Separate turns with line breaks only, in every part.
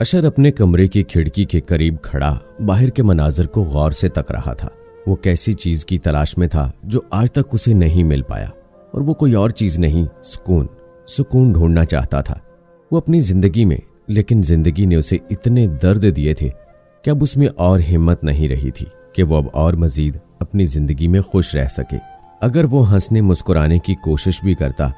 अशर अपने कमरे की खिड़की के करीब खड़ा बाहर के मनाजर को गौर से तक रहा था। वो कैसी चीज की तलाश में था जो आज तक उसे नहीं मिल पाया, और वो कोई और चीज नहीं, सुकून ढूंढना चाहता था वो अपनी जिंदगी में। लेकिन जिंदगी ने उसे इतने दर्द दिए थे कि अब उसमें और हिम्मत नहीं रही थी कि वो अब और मजीद अपनी जिंदगी में खुश रह सके। अगर वो हंसने मुस्कुराने की कोशिश भी करता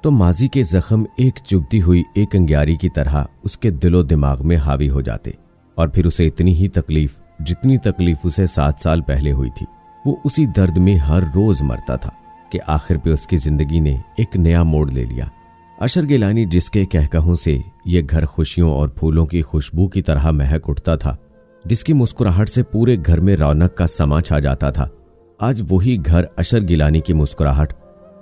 तो माजी के जख्म एक चुभती हुई एक अंगारी की तरह उसके दिलो दिमाग में हावी हो जाते, और फिर उसे इतनी ही तकलीफ जितनी तकलीफ उसे 7 साल पहले हुई थी। वो उसी दर्द में हर रोज मरता था कि आखिर पे उसकी जिंदगी ने एक नया मोड़ ले लिया। अशर गिलानी, जिसके कहकहों से ये घर खुशियों और फूलों की खुशबू की तरह महक उठता था, जिसकी मुस्कुराहट से पूरे घर में रौनक का समा छा जाता था, आज वही घर अशर गिलानी की मुस्कुराहट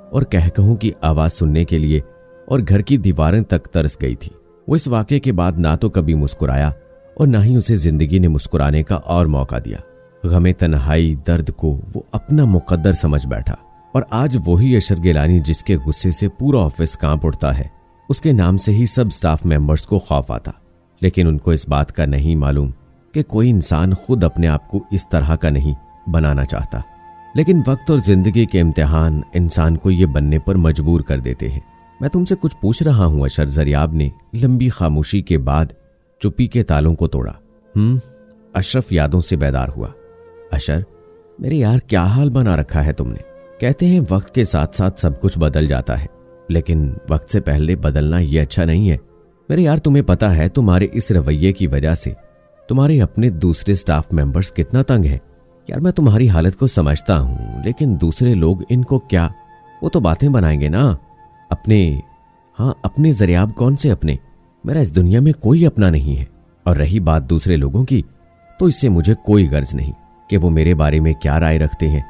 और कहकहों की आवाज सुनने के लिए और घर की दीवारें तक तरस गई थी। वो इस वाकये के बाद ना तो कभी मुस्कुराया और ना ही उसे जिंदगी ने मुस्कुराने का और मौका दिया। गमे तन्हाई दर्द को वो अपना मुकद्दर समझ बैठा, और आज वही अशर गिलानी जिसके गुस्से से पूरा ऑफिस कांप उठता है, उसके नाम से ही सब स्टाफ मेंबर्स को खौफ आता। लेकिन उनको इस बात का नहीं मालूम कि कोई इंसान खुद अपने आप को इस तरह का नहीं बनाना चाहता, लेकिन वक्त और जिंदगी के इम्तिहान इंसान को ये बनने पर मजबूर कर देते हैं। मैं तुमसे कुछ पूछ रहा हूं, अशर जरियाब ने लंबी खामोशी के बाद चुप्पी के तालों को तोड़ा। अशरफ यादों से बेदार हुआ। अशर, मेरे यार, क्या हाल बना रखा है तुमने। कहते हैं वक्त के साथ साथ सब कुछ बदल जाता है, लेकिन वक्त से पहले बदलना ये अच्छा नहीं है। मेरे यार, तुम्हें पता है तुम्हारे इस रवैये की वजह से तुम्हारे अपने दूसरे स्टाफ मेंबर्स कितना तंग हैं। यार, मैं तुम्हारी हालत को समझता हूं, लेकिन दूसरे लोग इनको क्या, वो तो बातें बनाएंगे ना अपने जरियाब। कौन से अपने? मेरा इस दुनिया में कोई अपना नहीं है। और रही बात दूसरे लोगों की, तो इससे मुझे कोई गर्ज नहीं कि वो मेरे बारे में क्या राय रखते हैं।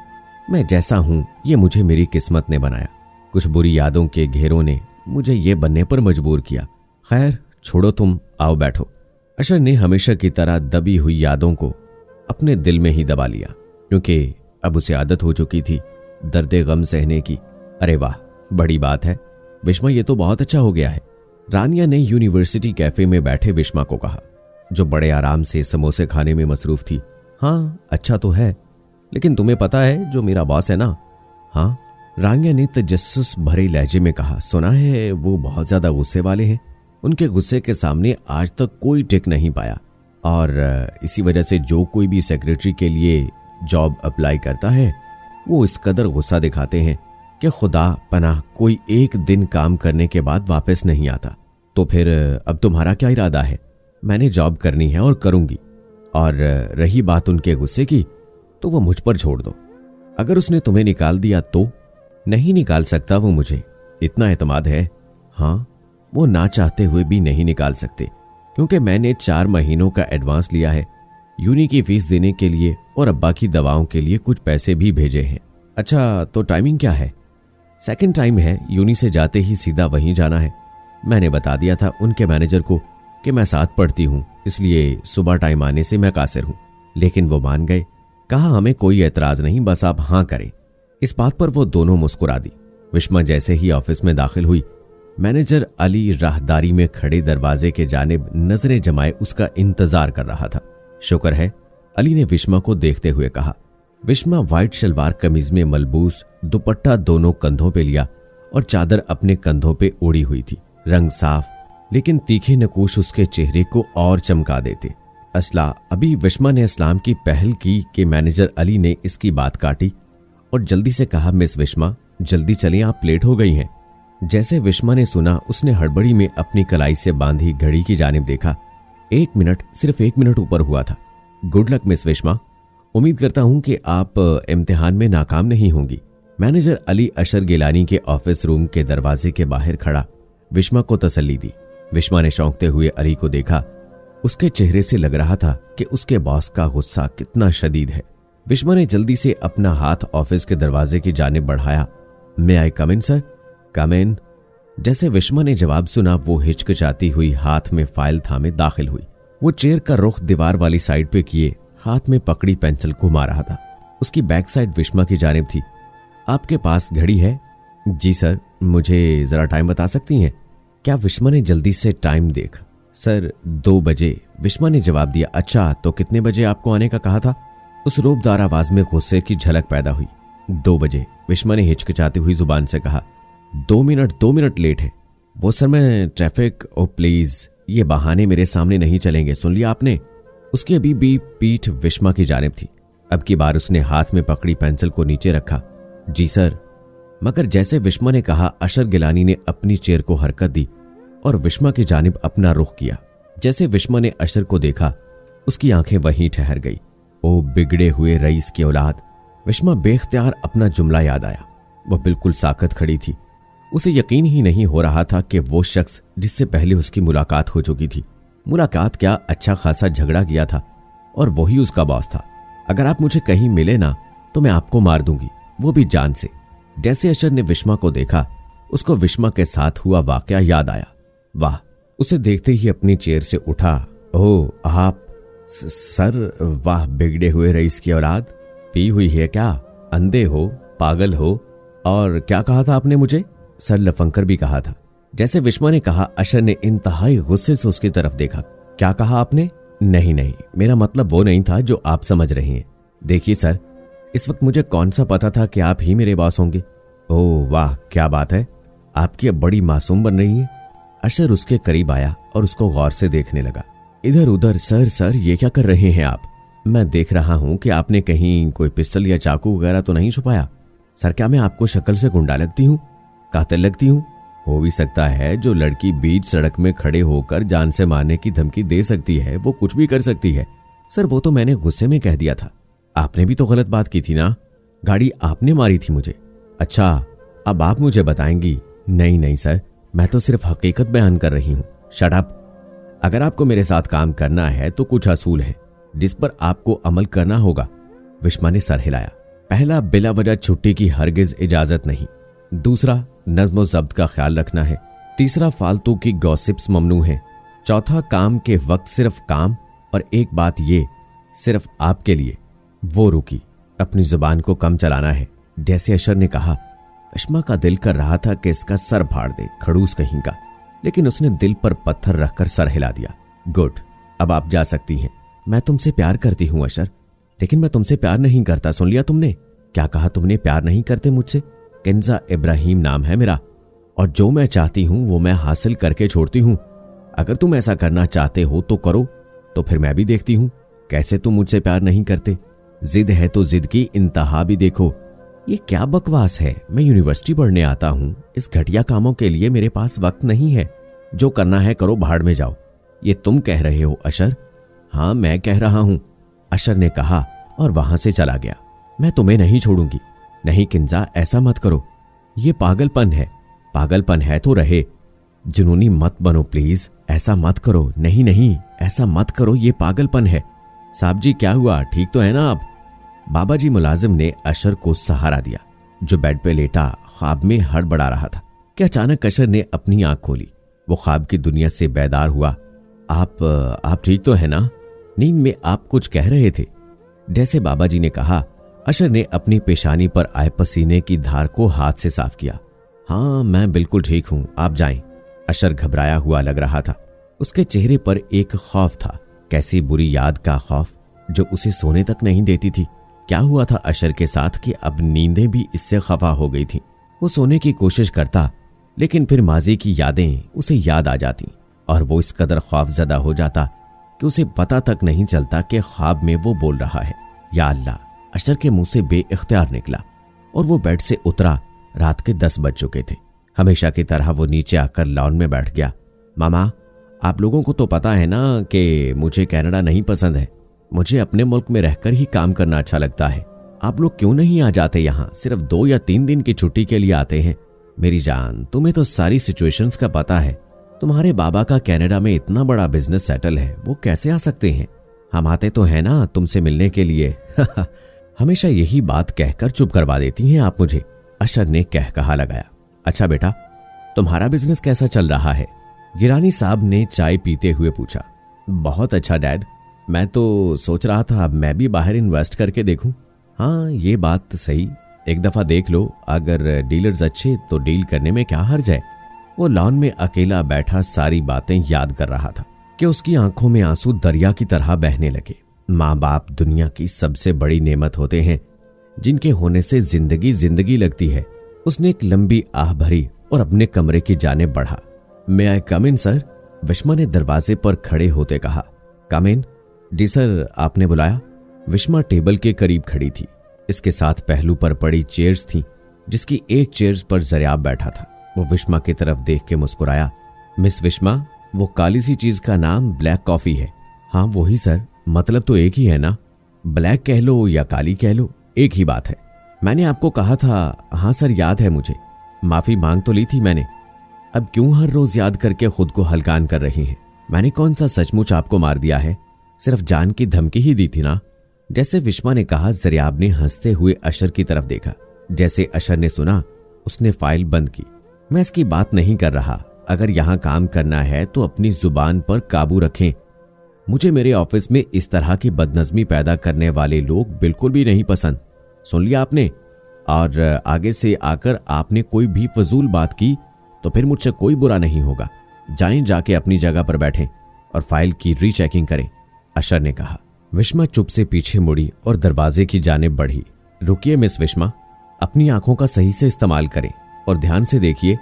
मैं जैसा हूं ये मुझे मेरी किस्मत ने बनाया। कुछ बुरी यादों के घेरों ने मुझे ये बनने पर मजबूर किया। खैर छोड़ो, तुम आओ बैठो। अशर ने हमेशा की तरह दबी हुई यादों को अपने दिल में ही दबा लिया, क्योंकि अब उसे आदत हो चुकी थी दर्दे गम सहने की। अरे वाह, बड़ी बात है विश्मा, ये तो बहुत अच्छा हो गया है। रानिया ने यूनिवर्सिटी कैफे में बैठे विश्मा को कहा, जो बड़े आराम से समोसे खाने में मसरूफ थी। हाँ, अच्छा तो है, लेकिन तुम्हें पता है जो मेरा बॉस है ना। हाँ, रानिया ने तजस्सुस भरे लहजे में कहा। सुना है वो बहुत ज्यादा गुस्से वाले हैं। उनके गुस्से के सामने आज तक कोई टिक नहीं पाया, और इसी वजह से जो कोई भी सेक्रेटरी के लिए जॉब अप्लाई करता है वो इस कदर गुस्सा दिखाते हैं कि खुदा पनाह कोई एक दिन काम करने के बाद वापस नहीं आता। तो फिर अब तुम्हारा क्या इरादा है? मैंने जॉब करनी है और करूंगी, और रही बात उनके गुस्से की, तो वो मुझ पर छोड़ दो। अगर उसने तुम्हें निकाल दिया तो? नहीं निकाल सकता वो मुझे, इतना एतमाद है। हाँ, वो ना चाहते हुए भी नहीं निकाल सकते, क्योंकि मैंने 4 महीनों का एडवांस लिया है यूनी की फीस देने के लिए, और अब्बा की दवाओं के लिए कुछ पैसे भी भेजे हैं। अच्छा, तो टाइमिंग क्या है? सेकंड टाइम है, यूनी से जाते ही सीधा वहीं जाना है। मैंने बता दिया था उनके मैनेजर को कि मैं साथ पढ़ती हूँ, इसलिए सुबह टाइम आने से मैं कासिर हूँ। लेकिन वो मान गए। कहा हमें कोई एतराज नहीं, बस आप हाँ करें। इस बात पर वो दोनों मुस्कुरा दी। विश्मा जैसे ही ऑफिस में दाखिल हुई, मैनेजर अली राहदारी में खड़े दरवाजे के जानिब नजरें जमाए उसका इंतजार कर रहा था। शुक्र है, अली ने विश्मा को देखते हुए कहा। विश्मा वाइट शलवार कमीज में मलबूस, दुपट्टा दोनों कंधों पे लिया और चादर अपने कंधों पे ओढ़ी हुई थी। रंग साफ, लेकिन तीखे नकूश उसके चेहरे को और चमका देते। अभी विश्मा ने इस्लाम की पहल की कि मैनेजर अली ने इसकी बात काटी और जल्दी से कहा, मिस विश्मा, जल्दी चलें, आप लेट हो गई हैं। जैसे विश्मा ने सुना, उसने हड़बड़ी में अपनी कलाई से बांधी घड़ी की जानिब देखा। 1 मिनट, सिर्फ 1 मिनट ऊपर हुआ था। गुड लक मिस विश्मा, उम्मीद करता हूं कि आप इम्तिहान में नाकाम नहीं होंगी। मैनेजर अली अशर गिलानी के ऑफिस रूम के दरवाजे के बाहर खड़ा विश्मा को तसल्ली दी। विश्मा ने चौंकते हुए अली को देखा। उसके चेहरे से लग रहा था कि उसके बॉस का गुस्सा कितना शदीद है। विश्मा ने जल्दी से अपना हाथ ऑफिस के दरवाजे की जानिब बढ़ाया। मे आई कम इन सर? कम इन। जैसे विश्मा ने जवाब सुना, वो हिचकिचाती हुई हाथ में फाइल थामे दाखिल हुई। वो चेयर का रुख दीवार वाली साइड पे किए हाथ में पकड़ी पेंसिल घुमा रहा था। उसकी बैक साइड विश्मा की जानिब थी। आपके पास घड़ी है? जी सर। मुझे जरा टाइम बता सकती हैं? क्या? विश्मा ने जल्दी से टाइम देख सर 2 बजे, विश्वा ने जवाब दिया। अच्छा, तो कितने बजे आपको आने का कहा था? उस रूपदार आवाज में गुस्से की झलक पैदा हुई। 2 बजे, विश्वा ने हिचकिचाती हुई जुबान से कहा। 2 मिनट लेट है वो सर, मैं ट्रैफिक। ओ प्लीज, ये बहाने मेरे सामने नहीं चलेंगे, सुन लिया आपने? उसकी अभी भी पीठ विश्वा की जानिब थी। अब की बार उसने हाथ में पकड़ी पेंसिल को नीचे रखा। जी सर। मगर जैसे विश्वा ने कहा, अशर गिलानी ने अपनी चेयर को हरकत दी और विश्वा की जानिब अपना रुख किया। जैसे विश्वा ने अशर को देखा, उसकी आंखें वहीं ठहर गई। ओ बिगड़े हुए रईस की औलाद। विश्वा बेख्तियार अपना जुमला याद आया। वह बिल्कुल साकत खड़ी थी। उसे यकीन ही नहीं हो रहा था कि वो शख्स जिससे पहले उसकी मुलाकात हो चुकी थी, मुलाकात क्या, अच्छा खासा झगड़ा किया था और वही उसका बॉस था। अगर आप मुझे कहीं मिले ना तो मैं आपको मार दूंगी, वो भी जान से। जैसे अशर ने विश्वा को देखा, उसको विश्वा के साथ हुआ वाकया याद आया। वाह, उसे देखते ही अपनी चेयर से उठा। ओह आप सर, वाह बिगड़े हुए रईस की औलाद। पी हुई है क्या? अंधे हो, पागल हो? और क्या कहा था आपने मुझे? सर लफंकर भी कहा था। जैसे विश्वा ने कहा, अशर ने इंतहाई गुस्से से उसकी तरफ देखा। क्या कहा आपने? नहीं, मेरा मतलब वो नहीं था जो आप समझ रहे हैं। देखिए सर, इस वक्त मुझे कौन सा पता था कि आप ही मेरे बॉस होंगे। ओह वाह, क्या बात है, आपकी अब बड़ी मासूम बन रही है। अशर उसके करीब आया और उसको गौर से देखने लगा। इधर उधर। सर, ये क्या कर रहे हैं आप? मैं देख रहा हूं कि आपने कहीं कोई पिस्टल या चाकू वगैरह तो नहीं छुपाया। सर, क्या मैं आपको शक्ल से गुंडा लगती हूँ, कातिल लगती हूँ? हो भी सकता है जो लड़की बीच सड़क में खड़े होकर जान से मारने की धमकी दे सकती है, वो कुछ भी कर सकती है। सर, वो तो मैंने गुस्से में कह दिया था। आपने भी तो गलत बात की थी ना, गाड़ी आपने मारी थी मुझे। अच्छा, अब आप मुझे बताएंगी? नहीं सर, मैं तो सिर्फ हकीकत बयान कर रही हूँ। Shut up. अगर आपको मेरे साथ काम करना है तो कुछ असूल है जिस पर आपको अमल करना होगा। विश्वा ने सर हिलाया। पहला, बिला वजह छुट्टी की हरगिज इजाजत नहीं। दूसरा, नज्म जब्त का ख्याल रखना है। तीसरा, फालतू की गॉसिप्स ममनू है। चौथा, काम के वक्त सिर्फ काम। और एक बात ये, सिर्फ आपके लिए। वो रुकी, अपनी जुबान को कम चलाना है। जैसे अशर ने कहा, विश्वा का दिल कर रहा था कि इसका सर फाड़ दे, खड़ूस कहीं का, लेकिन उसने दिल पर पत्थर रखकर सर हिला दिया। गुड, अब आप जा सकती हैं। मैं तुमसे प्यार करती हूं अशर, लेकिन मैं तुमसे प्यार नहीं करता। सुन लिया तुमने? क्या कहा तुमने? प्यार नहीं करते मुझसे? किंजा इब्राहिम नाम है मेरा, और जो मैं चाहती हूं वो मैं हासिल करके छोड़ती हूं। अगर तुम ऐसा करना चाहते हो तो करो, तो फिर मैं भी देखती हूं कैसे तुम मुझसे प्यार नहीं करते। जिद है तो जिद की इंतहा भी देखो। ये क्या बकवास है? मैं यूनिवर्सिटी पढ़ने आता हूं, इस घटिया कामों के लिए मेरे पास वक्त नहीं है। जो करना है करो, भाड़ में जाओ। ये तुम कह रहे हो अशर? हाँ, मैं कह रहा हूं, अशर ने कहा और वहां से चला गया। मैं तुम्हें नहीं छोड़ूंगी। नहीं किंजा, ऐसा मत करो, ये पागलपन है। पागलपन है तो रहे, जुनूनी मत बनो प्लीज। ऐसा मत करो। नहीं, ऐसा मत करो, ये पागलपन है। साहब जी, क्या हुआ? ठीक तो है ना आप? बाबा जी मुलाजिम ने अशर को सहारा दिया, जो बेड पे लेटा ख्वाब में हड़बड़ा रहा था। कि अचानक अशर ने अपनी आंख खोली। वो ख्वाब की दुनिया से बेदार हुआ। आप ठीक तो है ना? नींद में आप कुछ कह रहे थे, जैसे बाबा जी ने कहा। अशर ने अपनी पेशानी पर आए पसीने की धार को हाथ से साफ किया। हाँ, मैं बिल्कुल ठीक हूं, आप जाएं। अशर घबराया हुआ लग रहा था। उसके चेहरे पर एक खौफ था, कैसी बुरी याद का खौफ जो उसे सोने तक नहीं देती थी। क्या हुआ था अशर के साथ कि अब नींदें भी इससे खफा हो गई थी। वो सोने की कोशिश करता, लेकिन फिर माजी की यादें उसे याद आ जाती और वो इस कदर खौफजदा हो जाता कि उसे पता तक नहीं चलता कि ख्वाब में वो बोल रहा है। या अल्लाह, अशर के मुंह से बेइख्तियार निकला और वो बेड से उतरा। रात के 10 बज चुके थे। हमेशा की तरह वो नीचे आकर लॉन में बैठ गया। मामा, आप लोगों को तो पता है ना कि मुझे कनाडा नहीं पसंद है। मुझे अपने मुल्क में रहकर ही काम करना अच्छा लगता है। आप लोग क्यों नहीं आ जाते यहाँ? सिर्फ 2 या 3 दिन की छुट्टी के लिए आते हैं। मेरी जान, तुम्हें तो सारी सिचुएशंस का पता है। तुम्हारे बाबा का कनाडा में इतना बड़ा बिजनेस सेटल है, वो कैसे आ सकते हैं? हम आते तो है ना तुमसे मिलने के लिए। हमेशा यही बात कहकर चुप करवा देती हैं आप मुझे, अशर ने कहा लगाया। अच्छा बेटा, तुम्हारा बिजनेस कैसा चल रहा है? गिरानी साहब ने चाय पीते हुए पूछा। बहुत अच्छा डैड, मैं तो सोच रहा था अब मैं भी बाहर इन्वेस्ट करके देखूं। हाँ, ये बात सही, एक दफा देख लो, अगर डीलर्स अच्छे तो डील करने में क्या हर्ज है। वो लॉन में अकेला बैठा सारी बातें याद कर रहा था। कि उसकी आंखों में आंसू दरिया की तरह बहने लगे। माँ बाप दुनिया की सबसे बड़ी नेमत होते हैं, जिनके होने से जिंदगी जिंदगी लगती है। उसने एक लंबी आह भरी और अपने कमरे की जानिब बढ़ा। मे आई कम इन सर? विश्मा ने दरवाजे पर खड़े होते कहा। कम इन? जी सर, आपने बुलाया? विश्मा टेबल के करीब खड़ी थी। इसके साथ पहलू पर पड़ी चेयर्स थीं, जिसकी एक चेयर्स पर जरियाब बैठा था। वो विश्मा की तरफ देख के मुस्कुराया। मिस विश्मा, वो काली सी चीज का नाम ब्लैक कॉफी है। हाँ वही सर, मतलब तो एक ही है ना, ब्लैक कह लो या काली कह लो, एक ही बात है। मैंने आपको कहा था। हाँ सर, याद है मुझे, माफी मांग तो ली थी मैंने। अब क्यों हर रोज याद करके खुद को हलकान कर रही हैं? मैंने कौन सा सचमुच आपको मार दिया है? सिर्फ जान की धमकी ही दी थी ना। जैसे विश्मा ने कहा, जरियाब ने हंसते हुए अशर की तरफ देखा। जैसे अशर ने सुना, उसने फाइल बंद की। मैं इसकी बात नहीं कर रहा। अगर यहां काम करना है तो अपनी जुबान पर काबू रखें। मुझे मेरे ऑफिस में इस तरह की बदनज़मी पैदा करने वाले लोग बिल्कुल भी नहीं पसंद। सुन लिया आपने? और आगे से आकर आपने कोई भी फजूल बात की तो फिर मुझसे कोई बुरा नहीं होगा। जाएं, जाके अपनी जगह पर बैठें और फाइल की रीचेकिंग करें, अशर ने कहा। विश्मा चुप से पीछे मुड़ी और दरवाजे की जानिब बढ़ी। रुकिए मिस विश्मा, अपनी आंखों का सही से इस्तेमाल करें और ध्यान से देखिए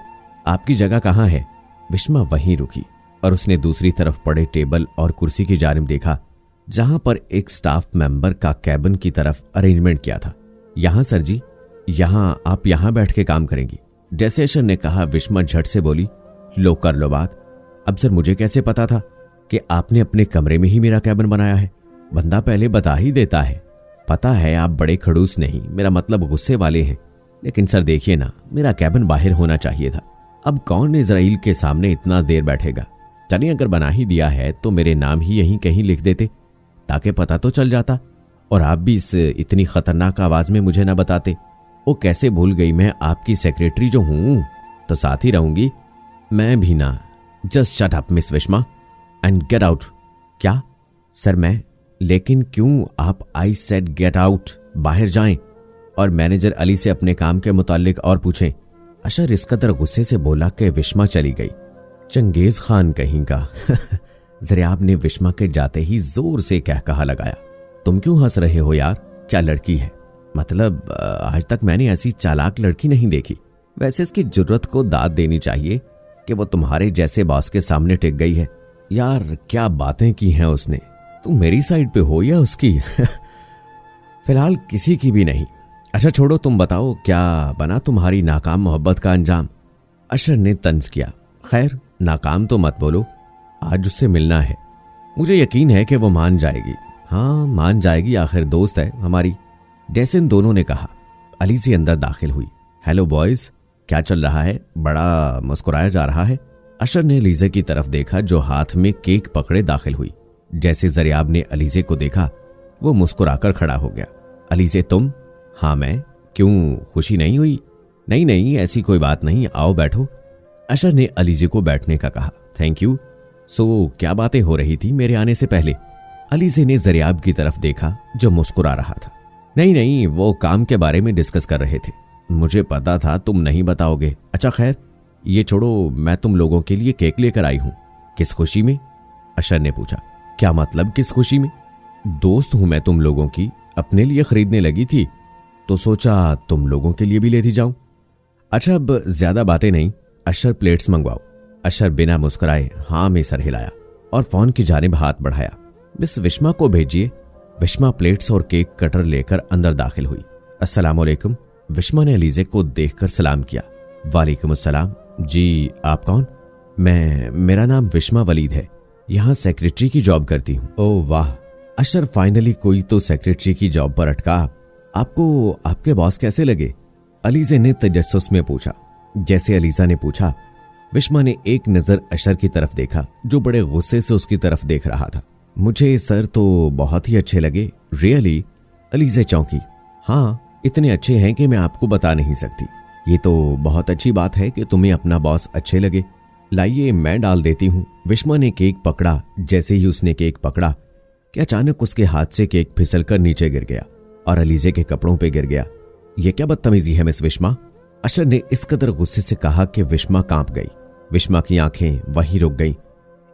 आपकी जगह कहाँ है। विश्मा वहीं रुकी और उसने दूसरी तरफ पड़े टेबल और कुर्सी की जानिब देखा, जहां पर एक स्टाफ मेंबर का कैबिन की तरफ अरेंजमेंट किया था। यहां सर जी, यहां आप यहां बैठ के काम करेंगी, जैसे अशर ने कहा। विश्मा झट से बोली, लो कर लो बात। अब सर मुझे कैसे पता था कि आपने अपने कमरे में ही मेरा कैबिन बनाया है? बंदा पहले बता ही देता है। पता है आप बड़े खड़ूस नहीं, मेरा मतलब गुस्से वाले हैं, लेकिन सर देखिए ना, मेरा कैबिन बाहर होना चाहिए था। अब कौन इजराइल के सामने इतना देर बैठेगा? चलिए, अगर बना ही दिया है तो मेरे नाम ही यहीं कहीं लिख देते, ताकि पता तो चल जाता, और आप भी इस इतनी खतरनाक आवाज में मुझे ना बताते। वो कैसे भूल गई मैं आपकी सेक्रेटरी जो हूं, तो साथ ही रहूंगी। मैं भी ना। Just shut up miss Wishma and get out. क्या सर? मैं? लेकिन क्यों? आप आई सेड गेट आउट, बाहर जाएं और मैनेजर अली से अपने काम के मुतालिक और पूछें। अशर इस कदर गुस्से से बोला कि विश्मा चली गई। चंगेज खान कहीं का। जरियाब ने विश्मा के जाते ही जोर से कह कहा लगाया। तुम क्यों हंस रहे हो यार? क्या लड़की है? मतलब आज तक मैंने ऐसी चालाक लड़की नहीं देखी। वैसे इसकी जुर्रत को दाद देनी चाहिए कि वो तुम्हारे जैसे बॉस के सामने टिक गई है। यार क्या बातें की हैं उसने। तुम मेरी साइड पे हो या उसकी? फिलहाल किसी की भी नहीं। अच्छा छोड़ो, तुम बताओ क्या बना तुम्हारी नाकाम मोहब्बत का अंजाम? अशर ने तंज किया। खैर नाकाम तो मत बोलो, आज उससे मिलना है। मुझे यकीन है कि वो मान जाएगी। हाँ मान जाएगी, आखिर दोस्त है हमारी, जैसे इन दोनों ने कहा। अली से अंदर दाखिल हुई। हेलो बॉयज, क्या चल रहा है? बड़ा मुस्कुराया जा रहा है। अशर ने अलीजे की तरफ देखा जो हाथ में केक पकड़े दाखिल हुई। जैसे जरियाब ने अलीजे को देखा, वो मुस्कुराकर खड़ा हो गया। अलीजे तुम? हाँ मैं। क्यों, खुशी नहीं हुई? नहीं नहीं, ऐसी कोई बात नहीं, आओ बैठो। अशर ने अलीजे को बैठने का कहा। Thank you. सो क्या बातें हो रही थी मेरे आने से पहले? अलीजे ने जरियाब की तरफ देखा जो मुस्कुरा रहा था। नहीं नहीं, वो काम के बारे में डिस्कस कर रहे थे। मुझे पता था तुम नहीं बताओगे। अच्छा खैर ये छोड़ो, मैं तुम लोगों के लिए केक लेकर आई हूं। किस खुशी में? अशर ने पूछा। क्या मतलब किस खुशी में? दोस्त हूं मैं तुम लोगों की, अपने लिए खरीदने लगी थी तो सोचा तुम लोगों के लिए भी लेती जाऊं। अच्छा अब ज्यादा बातें नहीं, अशर प्लेट्स मंगवाओ। अशर बिना मुस्कुराए हाँ में सर हिलाया और फोन की जानिब हाथ बढ़ाया। मिस विश्मा को भेजिए। विश्मा प्लेट्स और केक कटर लेकर अंदर दाखिल हुई। अस्सलाम वालेकुम। विश्मा ने अलीजे को देखकर सलाम किया। वालेकुम अस्सलाम। जी आप कौन? मेरा नाम विश्मा वलीद है, यहाँ सेक्रेटरी की जॉब करती हूँ। ओह वाह, अशर फाइनली कोई तो सेक्रेटरी की जॉब पर अटका। आपको आपके बॉस कैसे लगे? अलीजे ने तजस्सुस में पूछा। जैसे अलीजा ने पूछा, विश्मा ने एक नजर अशर की तरफ देखा जो बड़े गुस्से से उसकी तरफ देख रहा था। मुझे सर तो बहुत ही अच्छे लगे। रियली? अलीजे चौंकी। हाँ इतने अच्छे हैं कि मैं आपको बता नहीं सकती। ये तो बहुत अच्छी बात है कि तुम्हें अपना बॉस अच्छे लगे। लाइए मैं डाल देती हूँ। विश्मा ने केक पकड़ा। जैसे ही उसने केक पकड़ा कि अचानक उसके हाथ से केक फिसलकर नीचे गिर गया और अलीजे के कपड़ों पे गिर गया। यह क्या बदतमीजी है मिस विश्मा? अशर ने इस कदर गुस्से से कहा कि विश्मा कांप गई। विश्मा की आंखें वहीं रुक गईं।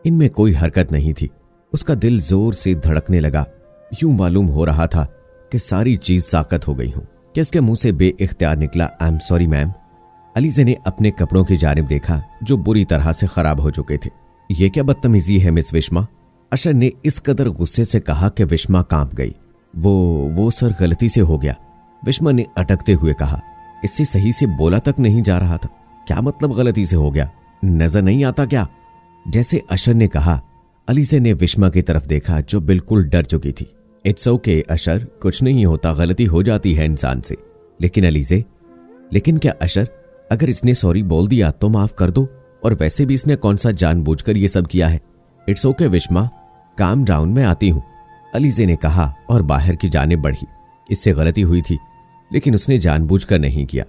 इनमें कोई हरकत नहीं थी। उसका दिल जोर से धड़कने लगा। यूं मालूम हो रहा था कि सारी चीज साकत हो गई हूं कि इसके मुंह से बेइख्तियार निकला, आई एम सॉरी मैम। अलीज़े ने अपने कपड़ों की जानिब देखा जो बुरी तरह से खराब हो चुके थे। ये क्या बदतमीजी है मिस विश्मा? अशर ने इस कदर गुस्से से कहा कि विश्मा कांप गई। वो सर गलती से हो गया, विश्मा ने अटकते हुए कहा। इससे सही से बोला तक नहीं जा रहा था। क्या मतलब गलती से हो गया? नजर नहीं आता क्या? जैसे अशर ने कहा, अलीज़े ने विश्मा की तरफ देखा जो बिल्कुल डर चुकी थी। इट्स ओके अशर, कुछ नहीं होता, गलती हो जाती है इंसान से। लेकिन अलीज़े, लेकिन क्या अशर? अगर इसने सॉरी बोल दिया तो माफ कर दो, और वैसे भी इसने कौन सा जानबूझकर ये सब किया है। इट्स ओके विश्मा, काम डाउन, मैं आती हूं, अलीज़े ने कहा और बाहर की जानिब बढ़ी। इससे गलती हुई थी लेकिन उसने जानबूझकर नहीं किया।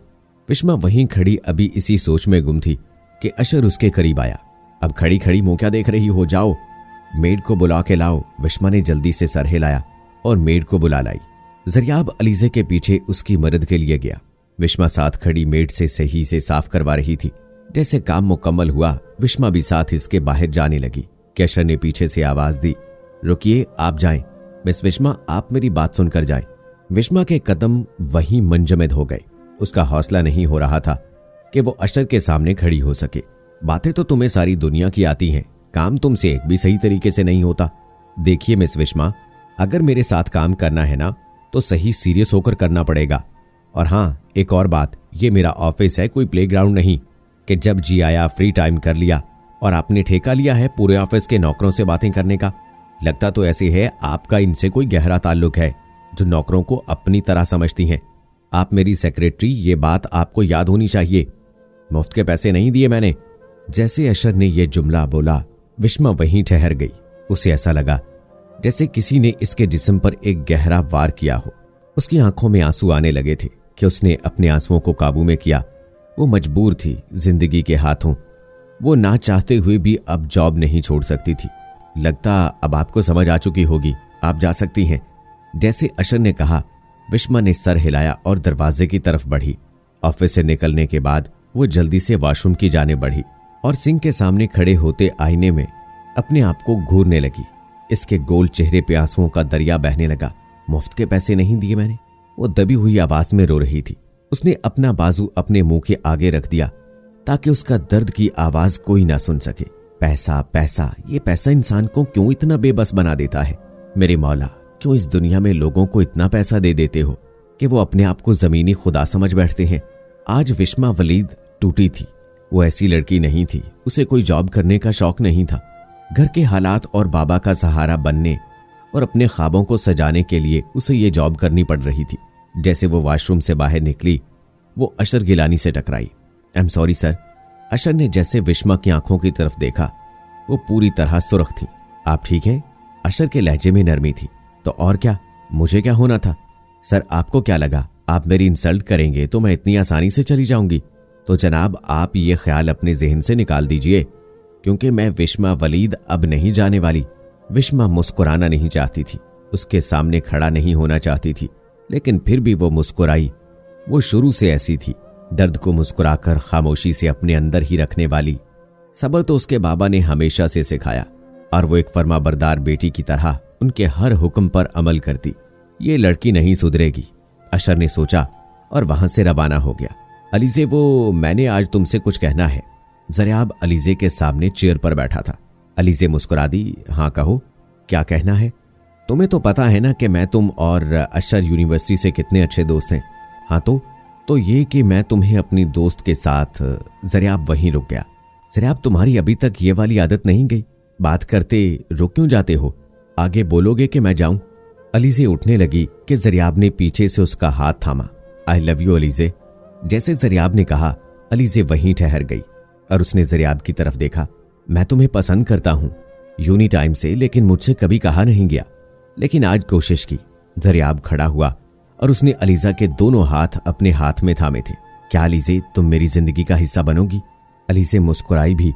विश्मा वहीं खड़ी अभी इसी सोच में गुम थी कि अशर उसके करीब आया। अब खड़ी खड़ी मुंह क्या देख रही हो, जाओ मेड को बुला के लाओ। विश्मा ने जल्दी से सर हिलाया और मेड को बुला लाई। ज़रियाब अलीज़े के पीछे उसकी मदद के लिए गया। विश्मा साथ खड़ी मेड से सही से साफ करवा रही थी। जैसे काम मुकम्मल हुआ, विश्मा भी साथ इसके बाहर जाने लगी कि अशर ने पीछे से आवाज दी, रुकिए, आप जाएं। मिस विश्मा, आप मेरी बात सुनकर जाएं। विश्मा के कदम वहीं मंजमद हो गए। उसका हौसला नहीं हो रहा था कि वो अशर के सामने खड़ी हो सके। बातें तो तुम्हें सारी दुनिया की आती हैं, काम तुमसे एक भी सही तरीके से नहीं होता। देखिए मिस विश्मा, अगर मेरे साथ काम करना है ना तो सही सीरियस होकर करना पड़ेगा। और हाँ, एक और बात, ये मेरा ऑफिस है, कोई प्लेग्राउंड नहीं कि जब जी आया फ्री टाइम कर लिया। और आपने ठेका लिया है पूरे ऑफिस के नौकरों से बातें करने का। लगता तो ऐसे है आपका इनसे कोई गहरा ताल्लुक है जो नौकरों को अपनी तरह समझती हैं। आप मेरी सेक्रेटरी, ये बात आपको याद होनी चाहिए। मुफ्त के पैसे नहीं दिए मैंने। जैसे अशर ने यह जुमला बोला, विश्मा वहीं ठहर गई। उसे ऐसा लगा जैसे किसी ने इसके जिस्म पर एक गहरा वार किया हो। उसकी आंखों में आंसू आने लगे थे कि उसने अपने आंसुओं को काबू में किया। वो मजबूर थी जिंदगी के हाथों। वो ना चाहते हुए भी अब जॉब नहीं छोड़ सकती थी। लगता अब आपको समझ आ चुकी होगी, आप जा सकती हैं। जैसे अशर ने कहा, विश्मा ने सर हिलाया और दरवाजे की तरफ बढ़ी। ऑफिस से निकलने के बाद वो जल्दी से वॉशरूम की जाने बढ़ी और सिंक के सामने खड़े होते आईने में अपने आप को घूरने लगी। इसके गोल चेहरे पे आंसुओं का दरिया बहने लगा। मुफ्त के पैसे नहीं दिए मैंने, वो दबी हुई आवाज में रो रही थी। उसने अपना बाजू अपने मुंह के आगे रख दिया ताकि उसका दर्द की आवाज कोई ना सुन सके। पैसा पैसा, ये पैसा इंसान को क्यों इतना बेबस बना देता है? मेरे मौला, क्यों इस दुनिया में लोगों को इतना पैसा दे देते हो कि वो अपने आप को जमीनी खुदा समझ बैठते हैं। आज विश्मा वलीद टूटी थी। वो ऐसी लड़की नहीं थी, उसे कोई जॉब करने का शौक नहीं था। घर के हालात और बाबा का सहारा बनने और अपने ख्वाबों को सजाने के लिए उसे ये जॉब करनी पड़ रही थी। जैसे वो वॉशरूम से बाहर निकली, वो अशर गिलानी से टकराई। I am sorry sir. Ashar ने जैसे विश्मा की आंखों की तरफ देखा, वो पूरी तरह सुर्ख थी। आप ठीक हैं? अशर के लहजे में नरमी थी। तो और क्या, मुझे क्या होना था? सर, आपको क्या लगा आप मेरी इंसल्ट करेंगे तो मैं इतनी आसानी से चली जाऊंगी? तो जनाब, आप ये ख्याल अपने जहन से निकाल दीजिए, क्योंकि मैं विश्मा वलीद अब नहीं जाने वाली। विश्मा मुस्कुराना नहीं चाहती थी, उसके सामने खड़ा नहीं होना चाहती थी, लेकिन फिर भी वो मुस्कुराई। वो शुरू से ऐसी थी, दर्द को मुस्कुराकर खामोशी से अपने अंदर ही रखने वाली। सब्र तो उसके बाबा ने हमेशा से सिखाया और वो एक फर्माबरदार बेटी की तरह उनके हर हुक्म पर अमल करती। ये लड़की नहीं सुधरेगी, अशर ने सोचा और वहां से रवाना हो गया। अलीज़े, वो मैंने आज तुमसे कुछ कहना है। ज़रियाब अलीज़े के सामने चेयर पर बैठा था। अलीज़े मुस्कुरा दी। हाँ कहो, क्या कहना है? तुम्हें तो पता है ना कि मैं, तुम और अशर यूनिवर्सिटी से कितने अच्छे दोस्त हैं। हाँ तो ये कि मैं तुम्हें अपनी दोस्त के साथ। ज़रियाब वहीं रुक गया। ज़रियाब, तुम्हारी अभी तक ये वाली आदत नहीं गई? बात करते रुक क्यों जाते हो? आगे बोलोगे कि मैं जाऊं? अलीज़े उठने लगी कि ज़रियाब ने पीछे से उसका हाथ थामा। I love you Alizeh. जैसे ज़रियाब ने कहा, अलीज़े वहीं ठहर गई और उसने ज़रियाब की तरफ देखा। मैं तुम्हें पसंद करता हूं, यूनी टाइम से, लेकिन मुझसे कभी कहा नहीं गया, लेकिन आज कोशिश की। ज़रियाब खड़ा हुआ और उसने अलीज़ा के दोनों हाथ अपने हाथ में थामे थे। क्या अलीज़े, तुम मेरी जिंदगी का हिस्सा बनोगी? अलीज़े मुस्कुराई भी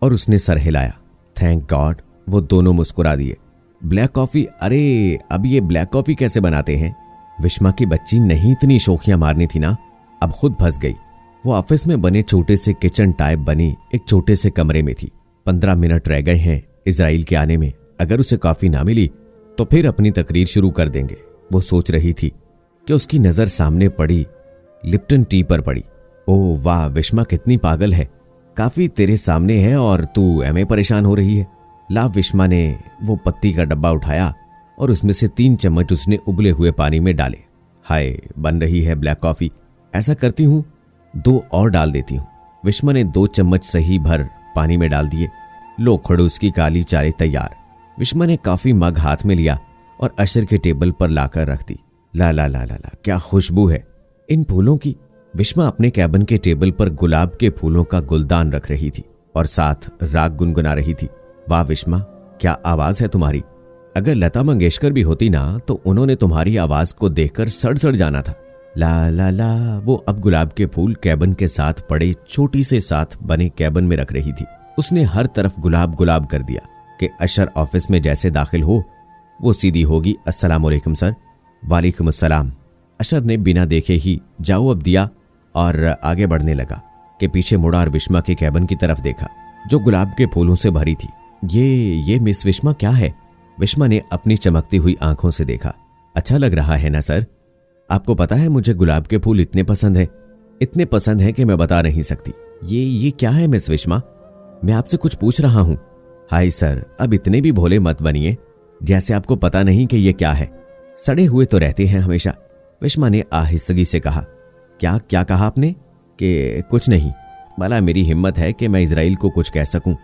और उसने सर हिलाया। Thank God. वो दोनों मुस्कुरा दिए। Black coffee? अरे अब ये ब्लैक कॉफी कैसे बनाते हैं? विश्मा की बच्ची नहीं इतनी शोखियां मारनी थी ना, अब खुद फंस गई। वो ऑफिस में बने छोटे से किचन टाइप बनी एक छोटे से कमरे में थी। 15 मिनट रह गए हैं इजराइल के आने में अगर उसे कॉफी ना मिली तो फिर अपनी तकरीर शुरू कर देंगे। वो सोच रही थी कि उसकी नजर सामने पड़ी लिप्टन टी पर पड़ी। ओह वाह, विश्मा कितनी पागल है, काफी तेरे सामने है और तू ऐमे परेशान हो रही है। ला, विश्मा ने वो पत्ती का डब्बा उठाया और उसमें से 3 चम्मच उसने उबले हुए पानी में डाले। हाय, बन रही है ब्लैक कॉफी। ऐसा करती हूँ 2 और डाल देती हूँ। विश्मा ने 2 चम्मच सही भर पानी में डाल दिए। लो, खड़ूस की काली चाय तैयार। विश्मा ने कॉफी मग हाथ में लिया और अशर के टेबल पर लाकर रख दी। ला ला ला ला ला, क्या खुशबू है इन फूलों की। विश्मा अपने कैबिन के टेबल पर गुलाब के फूलों का गुलदान रख रही थी और साथ राग गुनगुना रही थी। वाह विश्मा, क्या आवाज है तुम्हारी। अगर लता मंगेशकर भी होती ना तो उन्होंने तुम्हारी आवाज को देखकर सड़ जाना था। ला ला ला। वो अब गुलाब के फूल कैबिन के साथ पड़े छोटी से साथ बने कैबिन में रख रही थी। उसने हर तरफ गुलाब गुलाब कर दिया कि अशर ऑफिस में जैसे दाखिल हो वो सीधी होगी, अस्सलाम वालेकुम सर। वालेकुम अस्सलाम। अशर ने बिना देखे ही जाओ अब दिया और आगे बढ़ने लगा कि पीछे मुड़ा और विश्मा के कैबिन की तरफ देखा जो गुलाब के फूलों से भरी थी। ये मिस विश्मा क्या है। विश्मा ने अपनी चमकती हुई आंखों से देखा। अच्छा लग रहा है ना सर। आपको पता है मुझे गुलाब के फूल इतने पसंद हैं कि मैं बता नहीं सकती। ये क्या है मिस विश्मा, मैं आपसे कुछ पूछ रहा हूं। हाय सर, अब इतने भी भोले मत बनिए जैसे आपको पता नहीं कि ये क्या है। सड़े हुए तो रहते हैं हमेशा। विश्मा ने आहिस्तगी से कहा। क्या कहा आपने। कि कुछ नहीं, भला मेरी हिम्मत है कि मैं इजराइल को कुछ कह सकूं।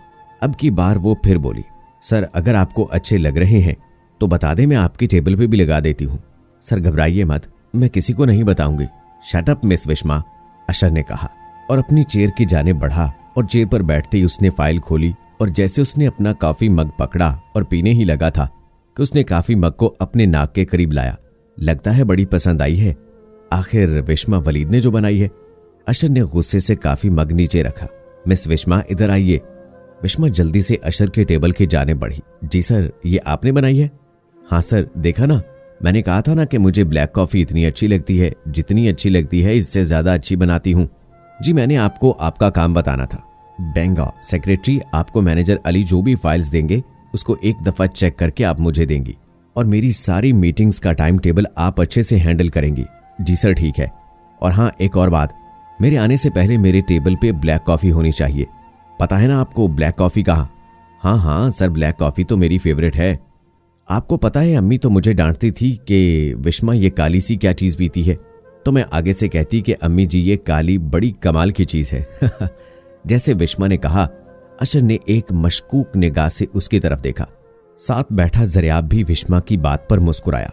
अब की बार वो फिर बोली। सर, अगर आपको अच्छे लग रहे हैं तो बता दें, मैं आपकी टेबल पे भी लगा देती हूँ। सर घबराइए मत, मैं किसी को नहीं बताऊंगी। शट अप मिस विश्मा, अशर ने कहा और अपनी चेयर की जानिब बढ़ा और चेयर पर बैठते ही उसने फाइल खोली और जैसे उसने अपना कॉफी मग पकड़ा और पीने ही लगा था कि उसने कॉफी मग को अपने नाक के करीब लाया। लगता है बड़ी पसंद आई है, आखिर विश्मा वलीद ने जो बनाई है। अशर ने गुस्से से कॉफी मग नीचे रखा। मिस विश्मा इधर आइए। विश्मा जल्दी से अशर के टेबल के जाने बढ़ी। जी सर, ये आपने बनाई है। हाँ सर, देखा ना, मैंने कहा था ना कि मुझे ब्लैक कॉफी इतनी अच्छी लगती है, जितनी अच्छी लगती है इससे ज्यादा अच्छी बनाती हूँ। जी, मैंने आपको आपका काम बताना था। बेंगा सेक्रेटरी, आपको मैनेजर अली जो भी फाइल्स देंगे उसको एक दफा चेक करके आप मुझे देंगी और मेरी सारी मीटिंग्स का टाइम टेबल आप अच्छे से हैंडल करेंगी। जी सर, ठीक है। और हाँ, एक और बात, मेरे आने से पहले मेरे टेबल पे ब्लैक कॉफी होनी चाहिए। पता है ना आपको ब्लैक कॉफी कहाँ। हाँ सर, ब्लैक कॉफी तो मेरी फेवरेट है। आपको पता है अम्मी तो मुझे डांटती थी कि विश्मा ये काली सी क्या चीज पीती है, तो मैं आगे से कहती कि अम्मी जी ये काली बड़ी कमाल की चीज है। जैसे विश्मा ने कहा, अशर ने एक मशकूक निगाह से उसकी तरफ देखा। साथ बैठा जरियाब भी विश्मा की बात पर मुस्कुराया।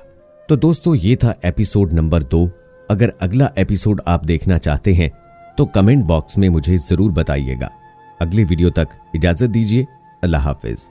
तो दोस्तों, ये था एपिसोड नंबर 2। अगर अगला एपिसोड आप देखना चाहते हैं तो कमेंट बॉक्स में मुझे जरूर बताइएगा। अगले वीडियो तक इजाजत दीजिए। अल्लाह हाफिज।